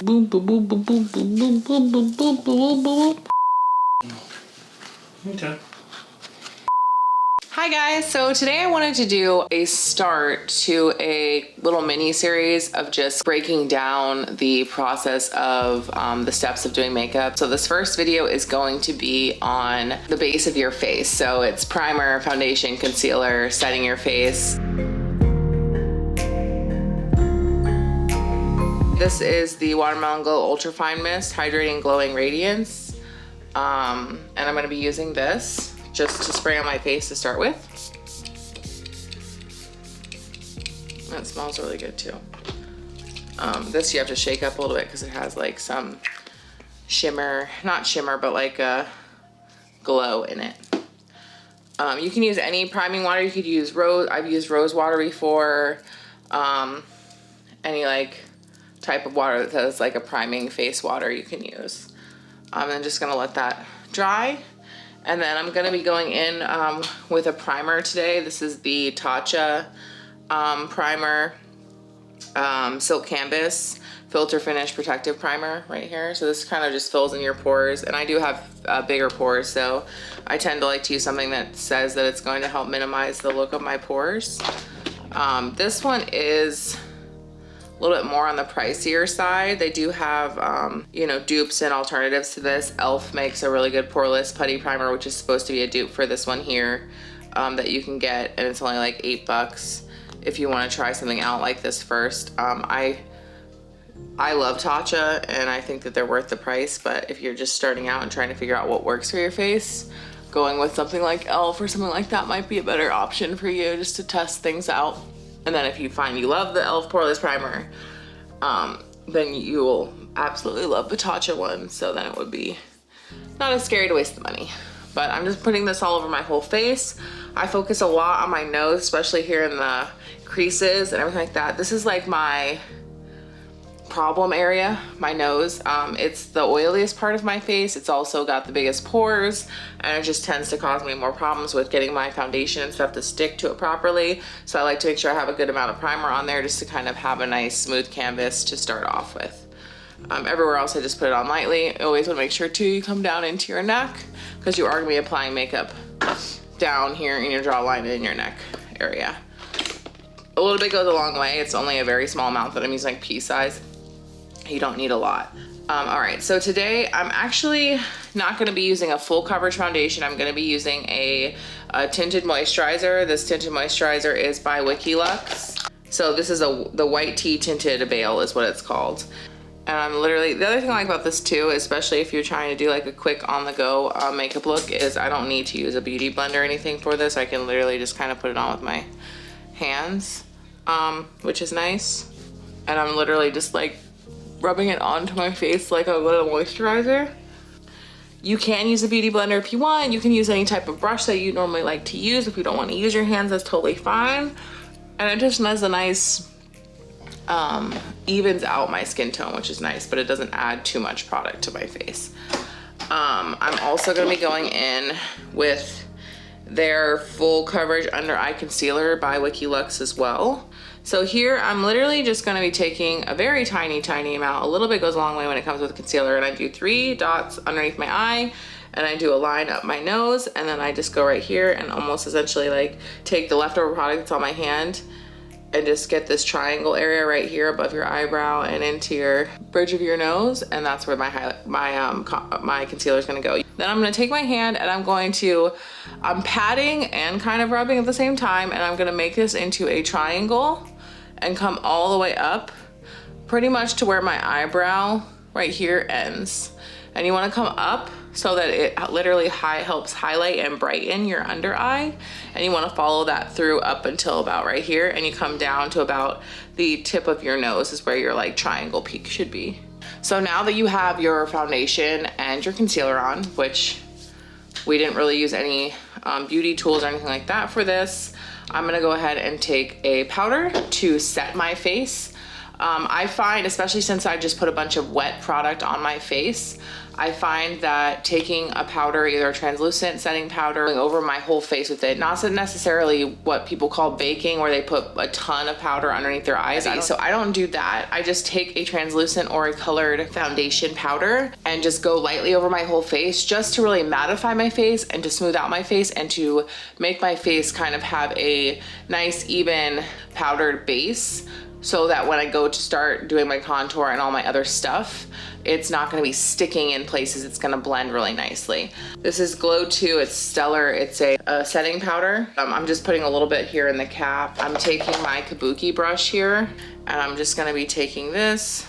Boom, boom, boom, boom, boom, boom, boom, boom, boom, boom, boom, boom. Okay. Hi guys, so today I wanted to do a start to a little mini series of just breaking down the process of the steps of doing makeup. So this first video is going to be on the base of your face. So it's primer, foundation, concealer, setting your face. This is the Watermelon Glow Ultra Fine Mist Hydrating Glowing Radiance. And I'm gonna be using this just to spray on my face to start with. That smells really good too. This you have to shake up a little bit because it has like some shimmer, not shimmer, but like a glow in it. You can use any priming water. You could use rose, I've used rose water before. Any like type of water that has like a priming face water you can use. I'm just gonna let that dry. And then I'm gonna be going in with a primer today. This is the Tatcha primer, Silk Canvas Filter Finish Protective Primer right here. So this kind of just fills in your pores. And I do have bigger pores, so I tend to like to use something that says that it's going to help minimize the look of my pores. This one is a little bit more on the pricier side. They do have, you know, dupes and alternatives to this. e.l.f. makes a really good poreless putty primer, which is supposed to be a dupe for this one here, that you can get, and it's only like $8 if you want to try something out like this first. I love Tatcha, and I think that they're worth the price, but if you're just starting out and trying to figure out what works for your face, going with something like e.l.f. or something like that might be a better option for you, just to test things out. And then if you find you love the e.l.f. Poreless Primer, then you will absolutely love the Tatcha one. So then it would be not as scary to waste the money. But I'm just putting this all over my whole face. I focus a lot on my nose, especially here in the creases and everything like that. This is like my problem area, my nose. It's the oiliest part of my face. It's also got the biggest pores, and it just tends to cause me more problems with getting my foundation and stuff to stick to it properly. So I like to make sure I have a good amount of primer on there just to kind of have a nice smooth canvas to start off with. Everywhere else I just put it on lightly. I always want to make sure too you come down into your neck, because you are going to be applying makeup down here in your jawline and in your neck area. A little bit goes a long way. It's only a very small amount that I'm using, like pea size. You don't need a lot. All right, so today I'm actually not gonna be using a full coverage foundation. I'm gonna be using a tinted moisturizer. This tinted moisturizer is by Wikilux. So this is the White Tea Tinted Veil is what it's called. And I'm literally, the other thing I like about this too, especially if you're trying to do like a quick on the go makeup look, is I don't need to use a beauty blender or anything for this. I can literally just kind of put it on with my hands, which is nice. And I'm literally just like rubbing it onto my face like a little moisturizer. You can use a beauty blender if you want. You can use any type of brush that you normally like to use. If you don't want to use your hands, that's totally fine. And it just does a nice, evens out my skin tone, which is nice, but it doesn't add too much product to my face. I'm also gonna be going in with their full coverage under eye concealer by Wikilux as well. So here I'm literally just gonna be taking a very tiny amount. A little bit goes a long way when it comes with concealer, and I do 3 dots underneath my eye, and I do a line up my nose, and then I just go right here and almost essentially like take the leftover product that's on my hand and just get this triangle area right here above your eyebrow and into your bridge of your nose, and that's where my concealer is gonna go. Then I'm gonna take my hand and I'm patting and kind of rubbing at the same time, and I'm gonna make this into a triangle and come all the way up pretty much to where my eyebrow right here ends. And you wanna come up so that it literally helps highlight and brighten your under eye. And you wanna follow that through up until about right here, and you come down to about the tip of your nose is where your like triangle peak should be. So now that you have your foundation and your concealer on, which we didn't really use any beauty tools or anything like that for this, I'm gonna go ahead and take a powder to set my face. I find, especially since I just put a bunch of wet product on my face, I find that taking a powder, either a translucent setting powder, going over my whole face with it, not necessarily what people call baking, where they put a ton of powder underneath their eyes. So I don't do that. I just take a translucent or a colored foundation powder and just go lightly over my whole face, just to really mattify my face and to smooth out my face and to make my face kind of have a nice, even powdered base, so that when I go to start doing my contour and all my other stuff, it's not gonna be sticking in places. It's gonna blend really nicely. This is Glow 2, it's Stellar. It's a setting powder. I'm just putting a little bit here in the cap. I'm taking my Kabuki brush here, and I'm just gonna be taking this.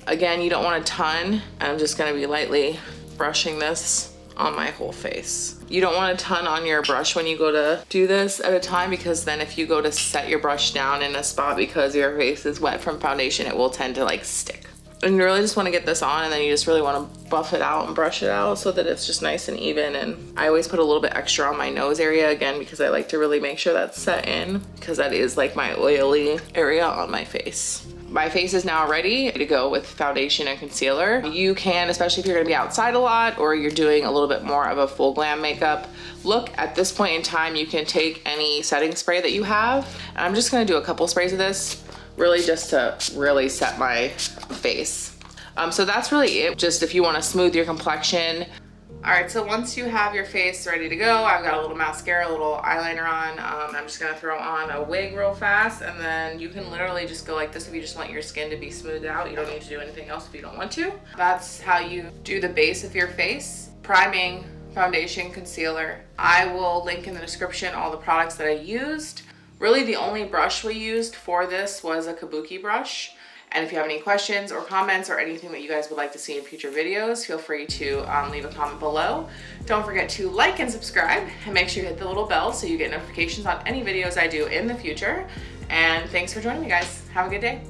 Again, you don't want a ton, and I'm just gonna be lightly brushing this on my whole face. You don't want a ton on your brush when you go to do this at a time, because then if you go to set your brush down in a spot because your face is wet from foundation, it will tend to like stick. And you really just want to get this on, and then you just really want to buff it out and brush it out so that it's just nice and even. And I always put a little bit extra on my nose area, again, because I like to really make sure that's set in, because that is like my oily area on my face. My face is now ready to go with foundation and concealer. You can, especially if you're gonna be outside a lot or you're doing a little bit more of a full glam makeup look, at this point in time, you can take any setting spray that you have. And I'm just gonna do a couple sprays of this, really just to really set my face. So that's really it. Just if you wanna smooth your complexion. All right, so once you have your face ready to go, I've got a little mascara, a little eyeliner on. I'm just gonna throw on a wig real fast, and then you can literally just go like this if you just want your skin to be smoothed out. You don't need to do anything else if you don't want to. That's how you do the base of your face. Priming, foundation, concealer. I will link in the description all the products that I used. Really, the only brush we used for this was a Kabuki brush. And if you have any questions or comments or anything that you guys would like to see in future videos, feel free to leave a comment below. Don't forget to like and subscribe, and make sure you hit the little bell so you get notifications on any videos I do in the future. And thanks for joining me, guys. Have a good day.